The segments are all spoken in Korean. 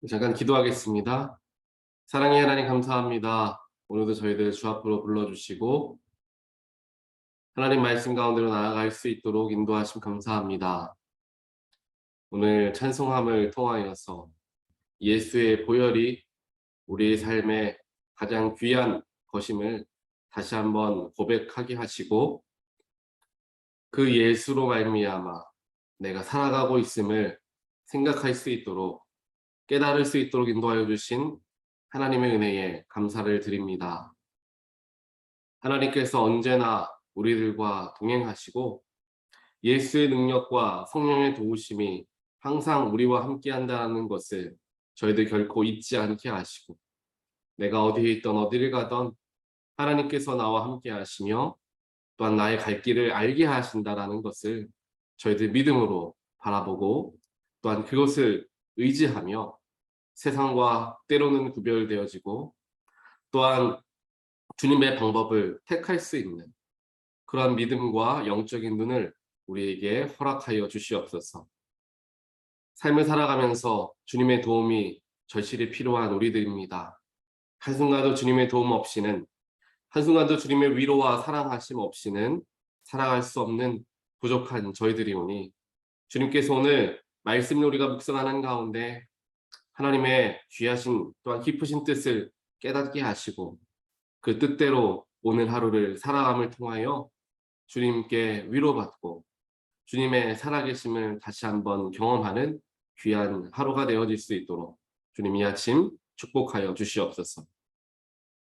잠깐 기도하겠습니다. 사랑의 하나님 감사합니다. 오늘도 저희들 주 앞으로 불러주시고 하나님 말씀 가운데로 나아갈 수 있도록 인도하심 감사합니다. 오늘 찬송함을 통하여서 예수의 보혈이 우리의 삶에 가장 귀한 것임을 다시 한번 고백하게 하시고 그 예수로 말미암아 내가 살아가고 있음을 생각할 수 있도록 깨달을 수 있도록 인도하여 주신 하나님의 은혜에 감사를 드립니다. 하나님께서 언제나 우리들과 동행하시고 예수의 능력과 성령의 도우심이 항상 우리와 함께한다는 것을 저희들 결코 잊지 않게 하시고 내가 어디에 있던 어디를 가던 하나님께서 나와 함께 하시며 또한 나의 갈 길을 알게 하신다라는 것을 저희들 믿음으로 바라보고 또한 그것을 의지하며 세상과 때로는 구별되어지고 또한 주님의 방법을 택할 수 있는 그러한 믿음과 영적인 눈을 우리에게 허락하여 주시옵소서. 삶을 살아가면서 주님의 도움이 절실히 필요한 우리들입니다. 한순간도 주님의 도움 없이는 한순간도 주님의 위로와 사랑하심 없이는 살아갈 수 없는 부족한 저희들이오니 주님께서 오늘 말씀을 우리가 묵상하는 가운데 하나님의 귀하신 또한 깊으신 뜻을 깨닫게 하시고 그 뜻대로 오늘 하루를 살아감을 통하여 주님께 위로받고 주님의 살아계심을 다시 한번 경험하는 귀한 하루가 되어질 수 있도록 주님 이 아침 축복하여 주시옵소서.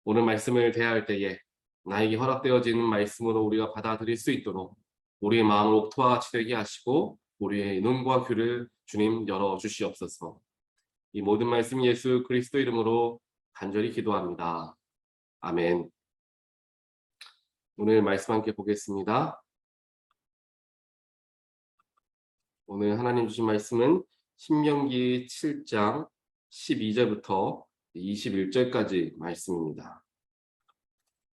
오늘 말씀을 대할 때에 나에게 허락되어지는 말씀으로 우리가 받아들일 수 있도록 우리의 마음을 옥토와 치되게 하시고 우리의 눈과 귀를 주님 열어 주시옵소서. 이 모든 말씀 예수 그리스도 이름으로 간절히 기도합니다. 아멘. 오늘 말씀 함께 보겠습니다. 오늘 하나님 주신 말씀은 신명기 7장 12절부터 21절까지 말씀입니다.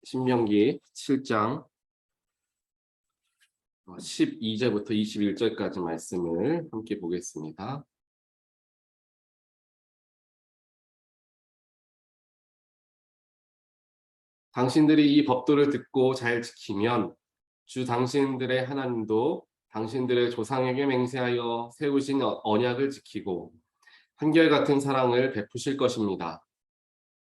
신명기 7장 12절부터 21절까지 말씀을 함께 보겠습니다. 당신들이 이 법도를 듣고 잘 지키면 주 당신들의 하나님도 당신들의 조상에게 맹세하여 세우신 언약을 지키고 한결같은 사랑을 베푸실 것입니다.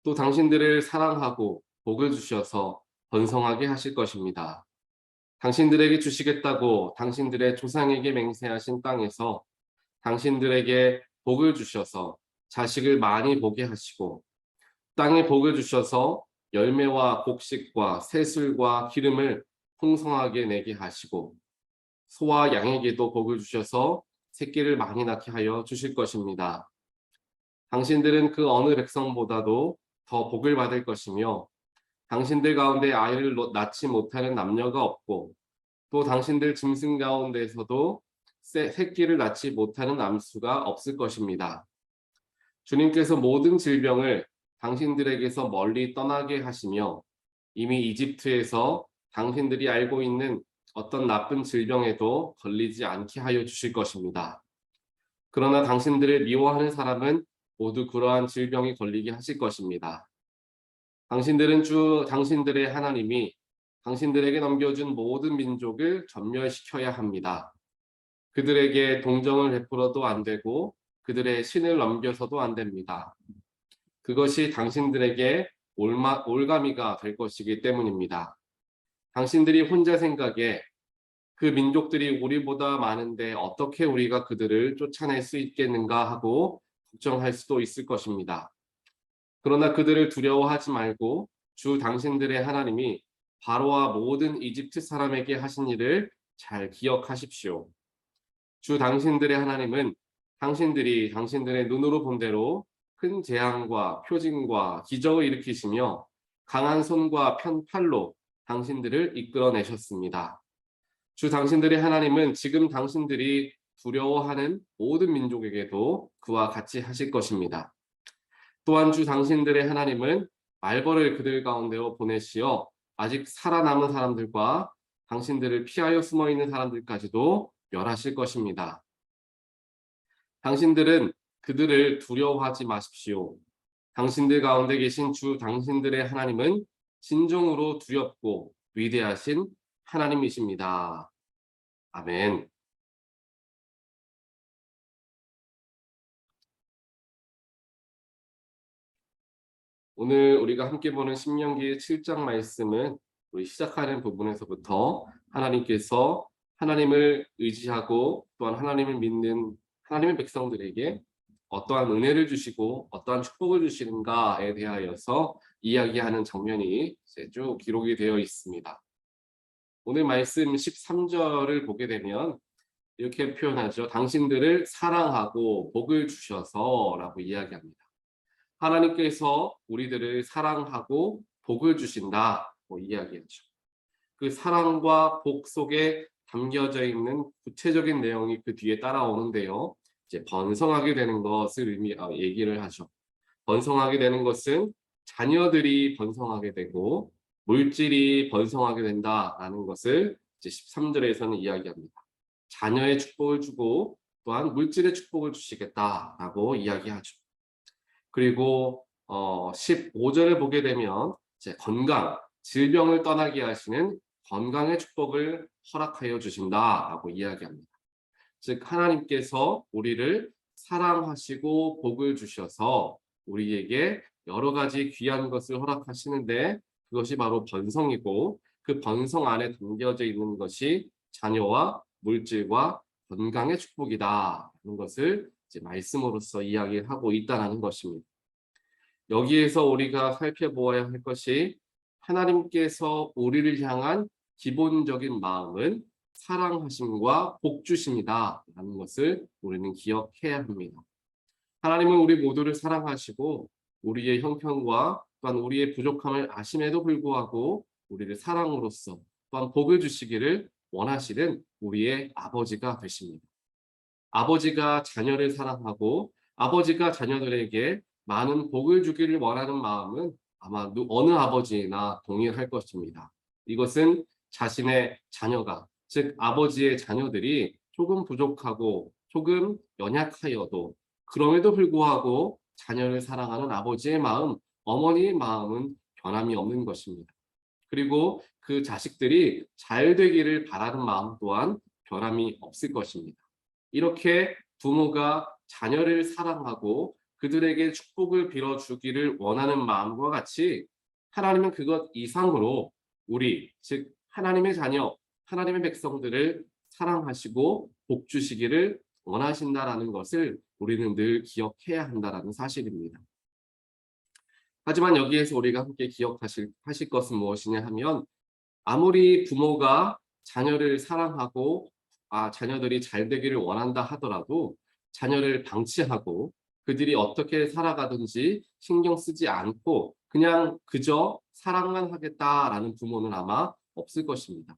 또 당신들을 사랑하고 복을 주셔서 번성하게 하실 것입니다. 당신들에게 주시겠다고 당신들의 조상에게 맹세하신 땅에서 당신들에게 복을 주셔서 자식을 많이 보게 하시고 땅에 복을 주셔서 열매와 곡식과 새술과 기름을 풍성하게 내게 하시고 소와 양에게도 복을 주셔서 새끼를 많이 낳게 하여 주실 것입니다. 당신들은 그 어느 백성보다도 더 복을 받을 것이며 당신들 가운데 아이를 낳지 못하는 남녀가 없고 또 당신들 짐승 가운데에서도 새끼를 낳지 못하는 암수가 없을 것입니다. 주님께서 모든 질병을 당신들에게서 멀리 떠나게 하시며 이미 이집트에서 당신들이 알고 있는 어떤 나쁜 질병에도 걸리지 않게 하여 주실 것입니다. 그러나 당신들을 미워하는 사람은 모두 그러한 질병에 걸리게 하실 것입니다. 당신들은 주 당신들의 하나님이 당신들에게 넘겨준 모든 민족을 전멸시켜야 합니다. 그들에게 동정을 베풀어도 안 되고 그들의 신을 넘겨서도 안 됩니다. 그것이 당신들에게 올가미가 될 것이기 때문입니다. 당신들이 혼자 생각에 그 민족들이 우리보다 많은데 어떻게 우리가 그들을 쫓아낼 수 있겠는가 하고 걱정할 수도 있을 것입니다. 그러나 그들을 두려워하지 말고 주 당신들의 하나님이 바로와 모든 이집트 사람에게 하신 일을 잘 기억하십시오. 주 당신들의 하나님은 당신들이 당신들의 눈으로 본 대로 큰 재앙과 표징과 기적을 일으키시며 강한 손과 팔로 당신들을 이끌어내셨습니다. 주 당신들의 하나님은 지금 당신들이 두려워하는 모든 민족에게도 그와 같이 하실 것입니다. 또한 주 당신들의 하나님은 말벌을 그들 가운데로 보내시어 아직 살아남은 사람들과 당신들을 피하여 숨어있는 사람들까지도 멸하실 것입니다. 당신들은 그들을 두려워하지 마십시오. 당신들 가운데 계신 주 당신들의 하나님은 진정으로 두렵고 위대하신 하나님이십니다. 아멘. 오늘 우리가 함께 보는 신명기 7장 말씀은 우리 시작하는 부분에서부터 하나님께서 하나님을 의지하고 또한 하나님을 믿는 하나님의 백성들에게 어떠한 은혜를 주시고 어떠한 축복을 주시는가에 대하여서 이야기하는 장면이 이제 쭉 기록이 되어 있습니다. 오늘 말씀 13절을 보게 되면 이렇게 표현하죠. 당신들을 사랑하고 복을 주셔서 라고 이야기합니다. 하나님께서 우리들을 사랑하고 복을 주신다고 이야기하죠. 그 사랑과 복 속에 담겨져 있는 구체적인 내용이 그 뒤에 따라오는데요. 이제 번성하게 되는 것을 얘기를 하죠. 번성하게 되는 것은 자녀들이 번성하게 되고 물질이 번성하게 된다라는 것을 이제 13절에서는 이야기합니다. 자녀의 축복을 주고 또한 물질의 축복을 주시겠다라고 이야기하죠. 그리고 15절을 보게 되면 이제 건강, 질병을 떠나게 하시는 건강의 축복을 허락하여 주신다라고 이야기합니다. 즉 하나님께서 우리를 사랑하시고 복을 주셔서 우리에게 여러 가지 귀한 것을 허락하시는데 그것이 바로 번성이고 그 번성 안에 담겨져 있는 것이 자녀와 물질과 건강의 축복이다라는 것을 이제 말씀으로써 이야기하고 있다는 것입니다. 여기에서 우리가 살펴보아야 할 것이 하나님께서 우리를 향한 기본적인 마음은 사랑하심과 복주심이다라는 것을 우리는 기억해야 합니다. 하나님은 우리 모두를 사랑하시고 우리의 형편과 또한 우리의 부족함을 아심에도 불구하고 우리를 사랑으로써 또한 복을 주시기를 원하시는 우리의 아버지가 되십니다. 아버지가 자녀를 사랑하고 아버지가 자녀들에게 많은 복을 주기를 원하는 마음은 아마 어느 아버지나 동일할 것입니다. 이것은 자신의 자녀가, 즉 아버지의 자녀들이 조금 부족하고 조금 연약하여도 그럼에도 불구하고 자녀를 사랑하는 아버지의 마음, 어머니의 마음은 변함이 없는 것입니다. 그리고 그 자식들이 잘 되기를 바라는 마음 또한 변함이 없을 것입니다. 이렇게 부모가 자녀를 사랑하고 그들에게 축복을 빌어주기를 원하는 마음과 같이 하나님은 그것 이상으로 우리, 즉 하나님의 자녀, 하나님의 백성들을 사랑하시고 복 주시기를 원하신다라는 것을 우리는 늘 기억해야 한다는 사실입니다. 하지만 여기에서 우리가 함께 기억하실 것은 무엇이냐 하면 아무리 부모가 자녀를 사랑하고 자녀들이 잘 되기를 원한다 하더라도 자녀를 방치하고 그들이 어떻게 살아가든지 신경 쓰지 않고 그냥 그저 사랑만 하겠다라는 부모는 아마 없을 것입니다.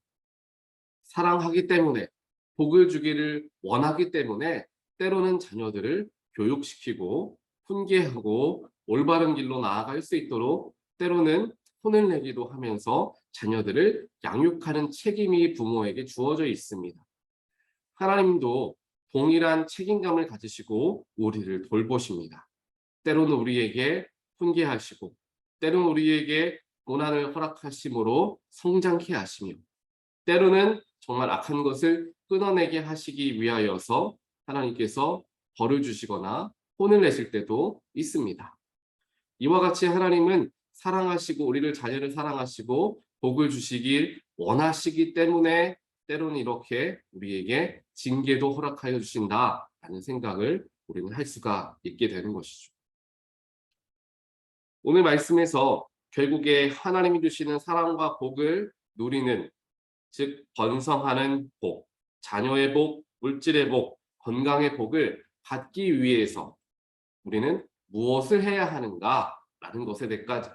사랑하기 때문에 복을 주기를 원하기 때문에 때로는 자녀들을 교육시키고 훈계하고 올바른 길로 나아갈 수 있도록 때로는 혼을 내기도 하면서 자녀들을 양육하는 책임이 부모에게 주어져 있습니다. 하나님도 동일한 책임감을 가지시고 우리를 돌보십니다. 때로는 우리에게 훈계하시고 때로는 우리에게 고난을 허락하심으로 성장케 하시며 때로는 정말 악한 것을 끊어내게 하시기 위하여서 하나님께서 벌을 주시거나 혼을 내실 때도 있습니다. 이와 같이 하나님은 사랑하시고 우리를 자녀를 사랑하시고 복을 주시길 원하시기 때문에 때로는 이렇게 우리에게 징계도 허락하여 주신다라는 생각을 우리는 할 수가 있게 되는 것이죠. 오늘 말씀에서 결국에 하나님이 주시는 사랑과 복을 누리는, 즉 번성하는 복, 자녀의 복, 물질의 복, 건강의 복을 받기 위해서 우리는 무엇을 해야 하는가라는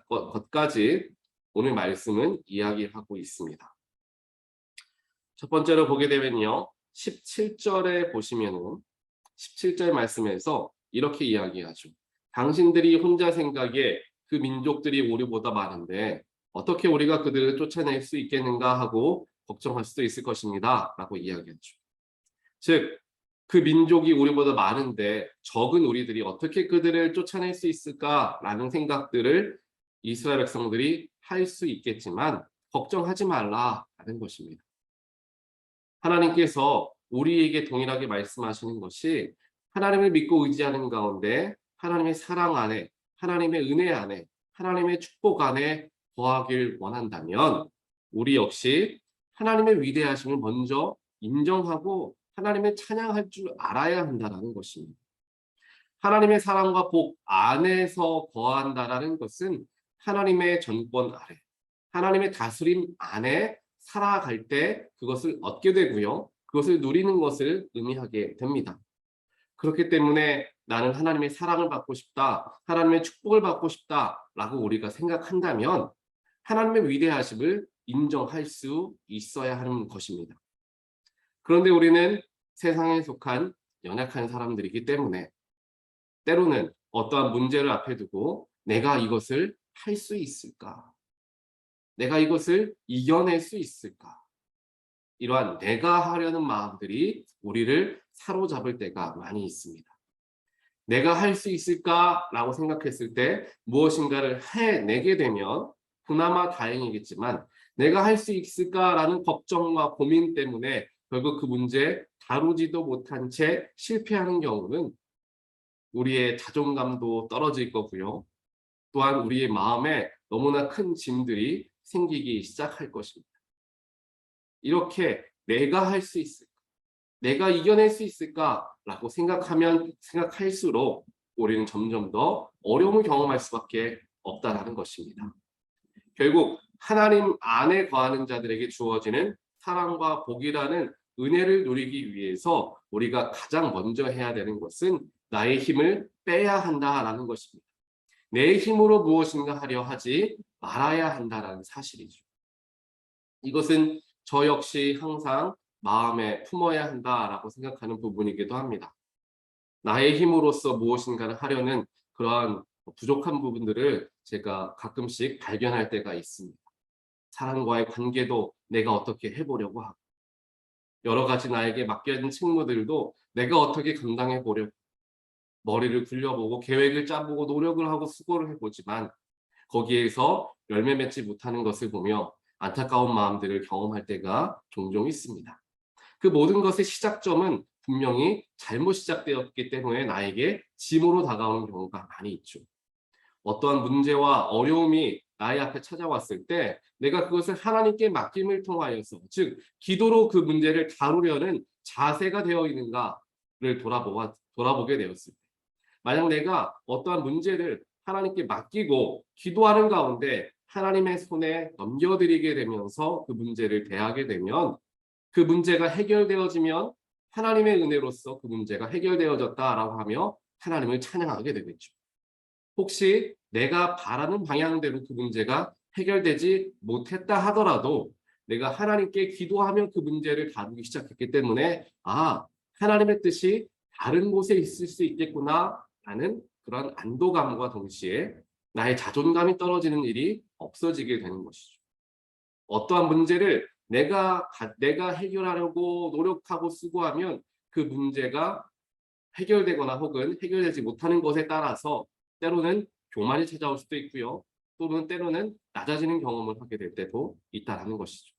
것까지 오늘 말씀은 이야기하고 있습니다. 첫 번째로 보게 되면요. 17절에 보시면은 17절 말씀에서 이렇게 이야기하죠. 당신들이 혼자 생각에 그 민족들이 우리보다 많은데 어떻게 우리가 그들을 쫓아낼 수 있겠는가 하고 걱정할 수도 있을 것입니다. 라고 이야기하죠. 즉 그 민족이 우리보다 많은데 적은 우리들이 어떻게 그들을 쫓아낼 수 있을까라는 생각들을 이스라엘 백성들이 할 수 있겠지만 걱정하지 말라라는 것입니다. 하나님께서 우리에게 동일하게 말씀하시는 것이 하나님을 믿고 의지하는 가운데 하나님의 사랑 안에, 하나님의 은혜 안에, 하나님의 축복 안에 거하길 원한다면 우리 역시 하나님의 위대하심을 먼저 인정하고 하나님을 찬양할 줄 알아야 한다는 것입니다. 하나님의 사랑과 복 안에서 거한다라는 것은 하나님의 전권 아래, 하나님의 다스림 안에 살아갈 때 그것을 얻게 되고요. 그것을 누리는 것을 의미하게 됩니다. 그렇기 때문에 나는 하나님의 사랑을 받고 싶다, 하나님의 축복을 받고 싶다라고 우리가 생각한다면 하나님의 위대하심을 인정할 수 있어야 하는 것입니다. 그런데 우리는 세상에 속한 연약한 사람들이기 때문에 때로는 어떠한 문제를 앞에 두고 내가 이것을 할 수 있을까? 내가 이것을 이겨낼 수 있을까? 이러한 내가 하려는 마음들이 우리를 사로잡을 때가 많이 있습니다. 내가 할 수 있을까라고 생각했을 때 무엇인가를 해내게 되면 그나마 다행이겠지만 내가 할 수 있을까라는 걱정과 고민 때문에 결국 그 문제 다루지도 못한 채 실패하는 경우는 우리의 자존감도 떨어질 거고요. 또한 우리의 마음에 너무나 큰 짐들이 생기기 시작할 것입니다. 이렇게 내가 할 수 있을까? 내가 이겨낼 수 있을까라고 생각할수록 우리는 점점 더 어려움을 경험할 수밖에 없다라는 것입니다. 결국 하나님 안에 거하는 자들에게 주어지는 사랑과 복이라는 은혜를 누리기 위해서 우리가 가장 먼저 해야 되는 것은 나의 힘을 빼야 한다라는 것입니다. 내 힘으로 무엇인가 하려 하지 말아야 한다라는 사실이죠. 이것은 저 역시 항상 마음에 품어야 한다라고 생각하는 부분이기도 합니다. 나의 힘으로써 무엇인가를 하려는 그러한 부족한 부분들을 제가 가끔씩 발견할 때가 있습니다. 사람과의 관계도 내가 어떻게 해보려고 하고 여러 가지 나에게 맡겨진 책무들도 내가 어떻게 감당해 보려고 머리를 굴려보고 계획을 짜보고 노력을 하고 수고를 해보지만 거기에서 열매 맺지 못하는 것을 보며 안타까운 마음들을 경험할 때가 종종 있습니다. 그 모든 것의 시작점은 분명히 잘못 시작되었기 때문에 나에게 짐으로 다가오는 경우가 많이 있죠. 어떠한 문제와 어려움이 나의 앞에 찾아왔을 때 내가 그것을 하나님께 맡김을 통하여서 즉 기도로 그 문제를 다루려는 자세가 되어 있는가를 돌아보게 되었을 때 만약 내가 어떠한 문제를 하나님께 맡기고 기도하는 가운데 하나님의 손에 넘겨드리게 되면서 그 문제를 대하게 되면 그 문제가 해결되어지면 하나님의 은혜로서 그 문제가 해결되어졌다라고 하며 하나님을 찬양하게 되겠죠. 혹시 내가 바라는 방향대로 그 문제가 해결되지 못했다 하더라도 내가 하나님께 기도하며 그 문제를 다루기 시작했기 때문에 하나님의 뜻이 다른 곳에 있을 수 있겠구나라는 그런 안도감과 동시에 나의 자존감이 떨어지는 일이 없어지게 되는 것이죠. 어떠한 문제를 내가 해결하려고 노력하고 수고하면 그 문제가 해결되거나 혹은 해결되지 못하는 것에 따라서 때로는 교만이 찾아올 수도 있고요. 또는 때로는 낮아지는 경험을 하게 될 때도 있다는 것이죠.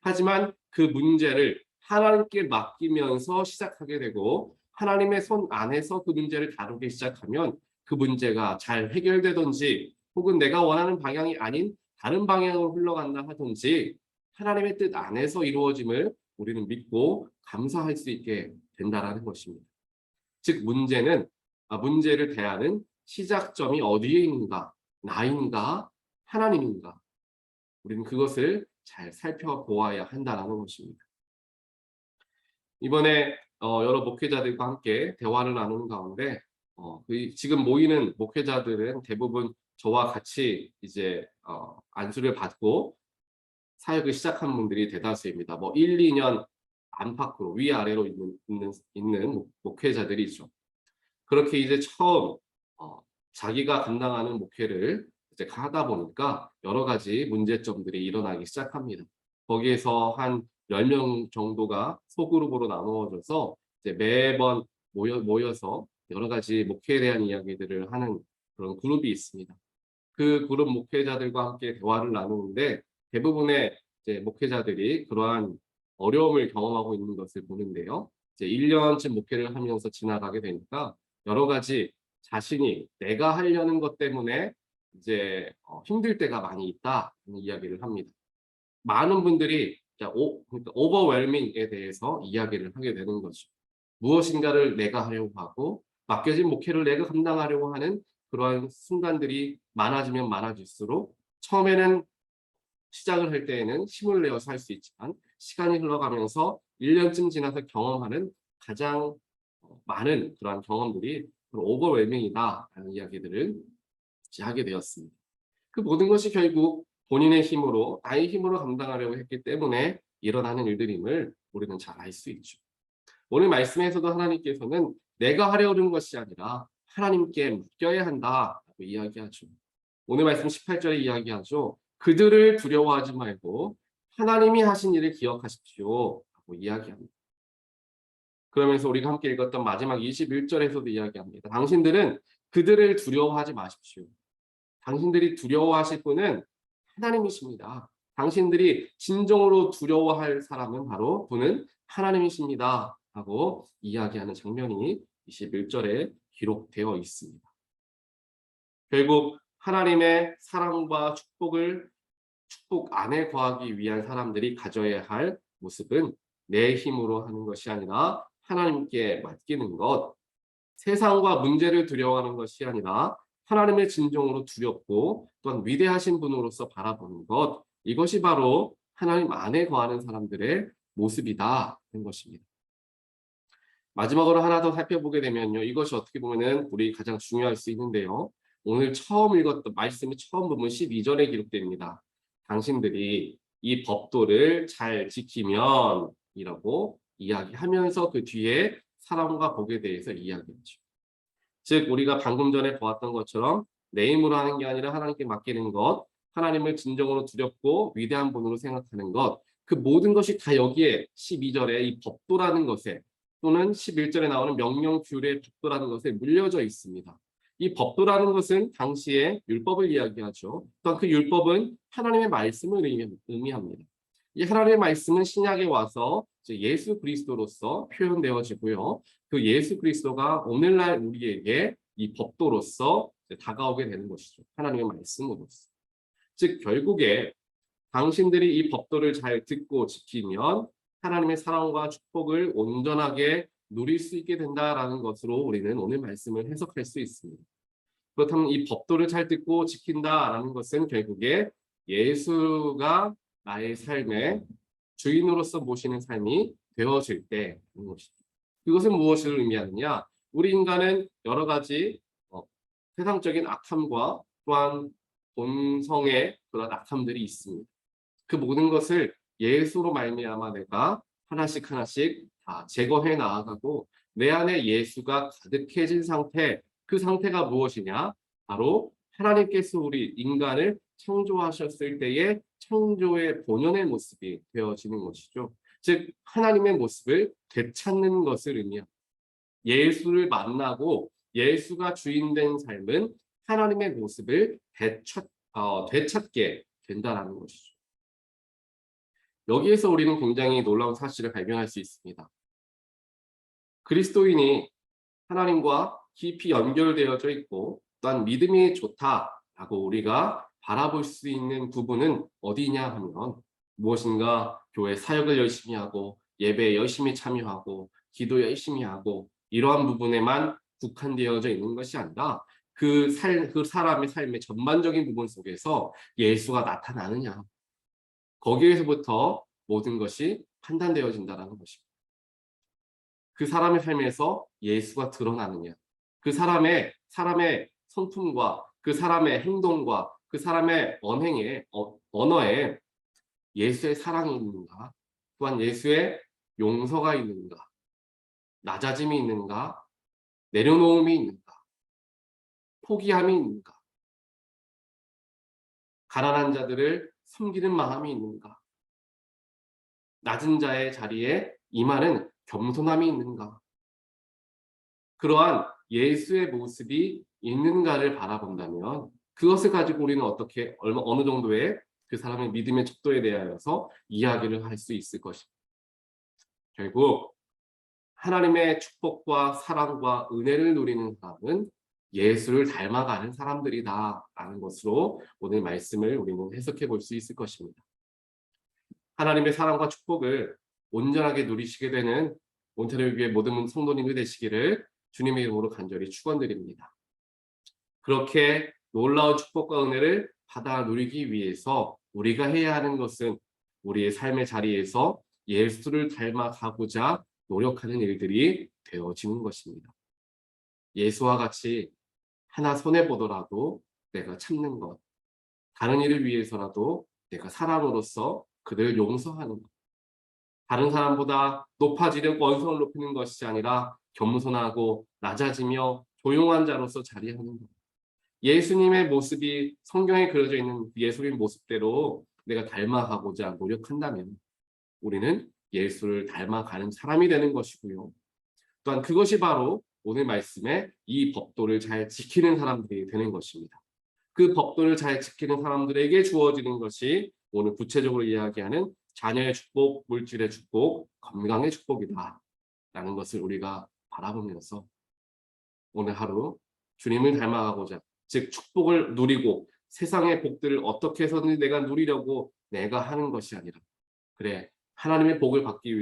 하지만 그 문제를 하나님께 맡기면서 시작하게 되고 하나님의 손 안에서 그 문제를 다루기 시작하면 그 문제가 잘 해결되든지 혹은 내가 원하는 방향이 아닌 다른 방향으로 흘러간다 하든지 하나님의 뜻 안에서 이루어짐을 우리는 믿고 감사할 수 있게 된다는 것입니다. 즉 문제를 대하는 시작점이 어디에 있는가? 나인가? 하나님인가? 우리는 그것을 잘 살펴보아야 한다는 것입니다. 이번에 여러 목회자들과 함께 대화를 나누는 가운데 지금 모이는 목회자들은 대부분 저와 같이 이제 안수를 받고 사역을 시작한 분들이 대다수입니다. 1, 2년 안팎으로 위아래로 있는 목회자들이죠. 그렇게 이제 처음 자기가 감당하는 목회를 이제 하다 보니까 여러 가지 문제점들이 일어나기 시작합니다. 거기에서 한 10명 정도가 소그룹으로 나누어져서 이제 매번 모여서 여러 가지 목회에 대한 이야기들을 하는 그런 그룹이 있습니다. 그 그룹 목회자들과 함께 대화를 나누는데 대부분의 이제 목회자들이 그러한 어려움을 경험하고 있는 것을 보는데요. 이제 1년쯤 목회를 하면서 지나가게 되니까 여러 가지 자신이 내가 하려는 것 때문에 이제 힘들 때가 많이 있다는 이야기를 합니다. 많은 분들이 그러니까 오버웰밍에 대해서 이야기를 하게 되는 거죠. 무엇인가를 내가 하려고 하고 맡겨진 목회를 내가 감당하려고 하는 그러한 순간들이 많아지면 많아질수록 처음에는 시작을 할 때에는 힘을 내어서 할 수 있지만 시간이 흘러가면서 1년쯤 지나서 경험하는 가장 많은 그러한 경험들이 오버웰밍이다라는 이야기들을 이제 하게 되었습니다. 그 모든 것이 결국 본인의 힘으로 나의 힘으로 감당하려고 했기 때문에 일어나는 일들임을 우리는 잘 알 수 있죠. 오늘 말씀에서도 하나님께서는 내가 하려는 것이 아니라 하나님께 맡겨야 한다라고 이야기하죠. 오늘 말씀 18절에 이야기하죠. 그들을 두려워하지 말고 하나님이 하신 일을 기억하십시오 라고 이야기합니다. 그러면서 우리가 함께 읽었던 마지막 21절에서도 이야기합니다. 당신들은 그들을 두려워하지 마십시오. 당신들이 두려워하실 분은 하나님이십니다. 당신들이 진정으로 두려워할 사람은 바로 분은 하나님이십니다. 하고 이야기하는 장면이 21절에 기록되어 있습니다. 결국 하나님의 사랑과 축복 안에 거하기 위한 사람들이 가져야 할 모습은 내 힘으로 하는 것이 아니라 하나님께 맡기는 것, 세상과 문제를 두려워하는 것이 아니라 하나님의 진정으로 두렵고 또한 위대하신 분으로서 바라보는 것, 이것이 바로 하나님 안에 거하는 사람들의 모습이다 하는 것입니다. 마지막으로 하나 더 살펴보게 되면요. 이것이 어떻게 보면은 우리 가장 중요할 수 있는데요. 오늘 처음 읽었던 말씀의 처음 부분 12절에 기록됩니다. 당신들이 이 법도를 잘 지키면 이라고 이야기하면서 그 뒤에 사람과 복에 대해서 이야기하죠. 즉 우리가 방금 전에 보았던 것처럼 내 힘으로 하는 게 아니라 하나님께 맡기는 것, 하나님을 진정으로 두렵고 위대한 분으로 생각하는 것, 그 모든 것이 다 여기에 12절에 이 법도라는 것에 또는 11절에 나오는 명령 규례 법도라는 것에 물려져 있습니다. 이 법도라는 것은 당시에 율법을 이야기하죠. 또한 그 율법은 하나님의 말씀을 의미합니다. 이 하나님의 말씀은 신약에 와서 예수 그리스도로서 표현되어지고요. 그 예수 그리스도가 오늘날 우리에게 이 법도로서 다가오게 되는 것이죠. 하나님의 말씀으로서. 즉 결국에 당신들이 이 법도를 잘 듣고 지키면 하나님의 사랑과 축복을 온전하게 누릴 수 있게 된다라는 것으로 우리는 오늘 말씀을 해석할 수 있습니다. 그렇다면 이 법도를 잘 듣고 지킨다라는 것은 결국에 예수가 나의 삶의 주인으로서 모시는 삶이 되어질 때인 것이죠. 그것은 무엇을 의미하느냐? 우리 인간은 여러 가지 세상적인 악함과 또한 본성의 그런 악함들이 있습니다. 그 모든 것을 예수로 말미암아 내가 하나씩 하나씩 다 제거해 나아가고 내 안에 예수가 가득해진 상태, 그 상태가 무엇이냐? 바로 하나님께서 우리 인간을 창조하셨을 때의 창조의 본연의 모습이 되어지는 것이죠. 즉 하나님의 모습을 되찾는 것을 의미합니다. 예수를 만나고 예수가 주인된 삶은 하나님의 모습을 되찾게 된다는 것이죠. 여기에서 우리는 굉장히 놀라운 사실을 발견할 수 있습니다. 그리스도인이 하나님과 깊이 연결되어져 있고 또한 믿음이 좋다라고 우리가 바라볼 수 있는 부분은 어디냐 하면 무엇인가 교회 사역을 열심히 하고 예배에 열심히 참여하고 기도 열심히 하고 이러한 부분에만 국한되어져 있는 것이 아니라 그 사람의 삶의 전반적인 부분 속에서 예수가 나타나느냐, 거기에서부터 모든 것이 판단되어진다는 것입니다. 그 사람의 삶에서 예수가 드러나느냐, 그 사람의 성품과 그 사람의 행동과 그 사람의 언어에 예수의 사랑이 있는가, 또한 예수의 용서가 있는가, 낮아짐이 있는가, 내려놓음이 있는가, 포기함이 있는가, 가난한 자들을 섬기는 마음이 있는가, 낮은 자의 자리에 임하는 겸손함이 있는가, 그러한 예수의 모습이 있는가를 바라본다면 그것을 가지고 우리는 어떻게 어느 정도의 그 사람의 믿음의 척도에 대하여서 이야기를 할 수 있을 것입니다. 결국 하나님의 축복과 사랑과 은혜를 누리는 사람은 예수를 닮아가는 사람들이다라는 것으로 오늘 말씀을 우리는 해석해 볼 수 있을 것입니다. 하나님의 사랑과 축복을 온전하게 누리시게 되는 몬테네로 교회 모든 성도님들 되시기를 주님의 이름으로 간절히 축원드립니다. 그렇게 놀라운 축복과 은혜를 받아 누리기 위해서 우리가 해야 하는 것은 우리의 삶의 자리에서 예수를 닮아가고자 노력하는 일들이 되어지는 것입니다. 예수와 같이 하나 손해보더라도 내가 참는 것, 다른 일을 위해서라도 내가 사람으로서 그들을 용서하는 것, 다른 사람보다 높아지려고 언성을 높이는 것이 아니라 겸손하고 낮아지며 조용한 자로서 자리하는 것. 예수님의 모습이 성경에 그려져 있는 예수님 모습대로 내가 닮아가고자 노력한다면 우리는 예수를 닮아가는 사람이 되는 것이고요. 또한 그것이 바로 오늘 말씀에 이 법도를 잘 지키는 사람들이 되는 것입니다. 그 법도를 잘 지키는 사람들에게 주어지는 것이 오늘 구체적으로 이야기하는 자녀의 축복, 물질의 축복, 건강의 축복이다 라는 것을 우리가 바라보면서 오늘 하루 주님을 닮아가고자, 즉 축복을 누리고 세상의 복들을 어떻게 해서든 내가 누리려고 내가 하는 것이 아니라, 그래 하나님의 복을 받기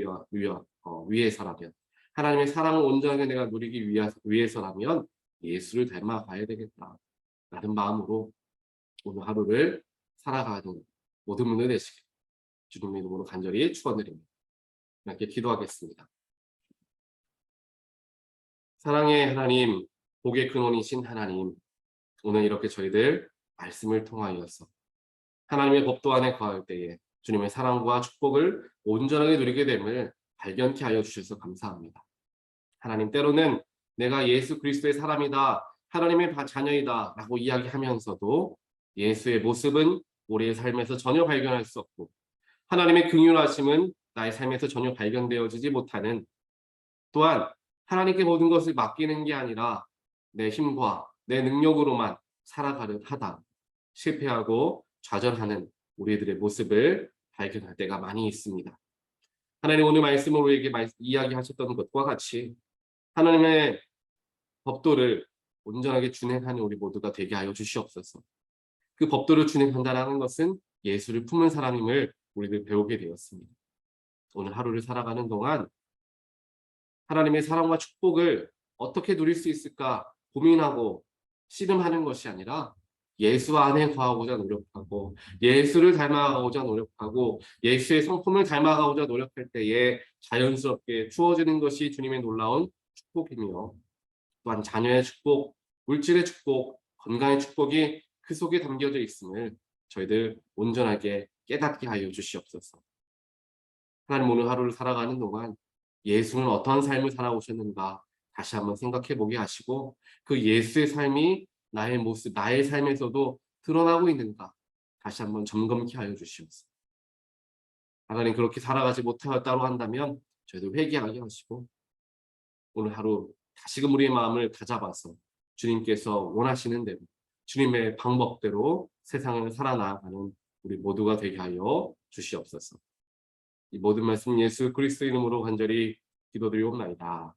위해서라면, 하나님의 사랑을 온전하게 내가 누리기 위해서라면 예수를 닮아가야 되겠다 라는 마음으로 오늘 하루를 살아가는 모든 분들 되시길 주님의 이름으로 간절히 축원드립니다. 이렇게 기도하겠습니다. 사랑의 하나님, 복의 근원이신 하나님, 오늘 이렇게 저희들 말씀을 통하여서 하나님의 법도 안에 거할 때에 주님의 사랑과 축복을 온전하게 누리게 됨을 발견케 하여 주셔서 감사합니다. 하나님, 때로는 내가 예수 그리스도의 사람이다, 하나님의 자녀이다 라고 이야기하면서도 예수의 모습은 우리의 삶에서 전혀 발견할 수 없고 하나님의 긍휼하심은 나의 삶에서 전혀 발견되어지지 못하는, 또한 하나님께 모든 것을 맡기는 게 아니라 내 힘과 내 능력으로만 살아가듯 하다 실패하고 좌절하는 우리들의 모습을 발견할 때가 많이 있습니다. 하나님, 오늘 말씀으로 우리에게 이야기하셨던 것과 같이 하나님의 법도를 온전하게 준행하는 우리 모두가 되게 하여 주시옵소서. 그 법도를 준행한다는 것은 예수를 품은 사람임을 우리들 배우게 되었습니다. 오늘 하루를 살아가는 동안 하나님의 사랑과 축복을 어떻게 누릴 수 있을까 고민하고 씨름하는 것이 아니라 예수 안에 거하고자 노력하고 예수를 닮아가고자 노력하고 예수의 성품을 닮아가고자 노력할 때에 자연스럽게 주어지는 것이 주님의 놀라운 축복이며, 또한 자녀의 축복, 물질의 축복, 건강의 축복이 그 속에 담겨져 있음을 저희들 온전하게 깨닫게 하여 주시옵소서. 하나님, 오늘 하루를 살아가는 동안 예수는 어떠한 삶을 살아오셨는가 다시 한번 생각해 보게 하시고 그 예수의 삶이 나의 모습, 나의 삶에서도 드러나고 있는가 다시 한번 점검케 하여 주시옵소서. 하나님, 그렇게 살아가지 못하였다고 한다면 저희들 회개하게 하시고 오늘 하루 다시금 우리의 마음을 다잡아서 주님께서 원하시는 대로 주님의 방법대로 세상을 살아나가는 우리 모두가 되게 하여 주시옵소서. 이 모든 말씀 예수 그리스도 이름으로 간절히 기도드리옵나이다.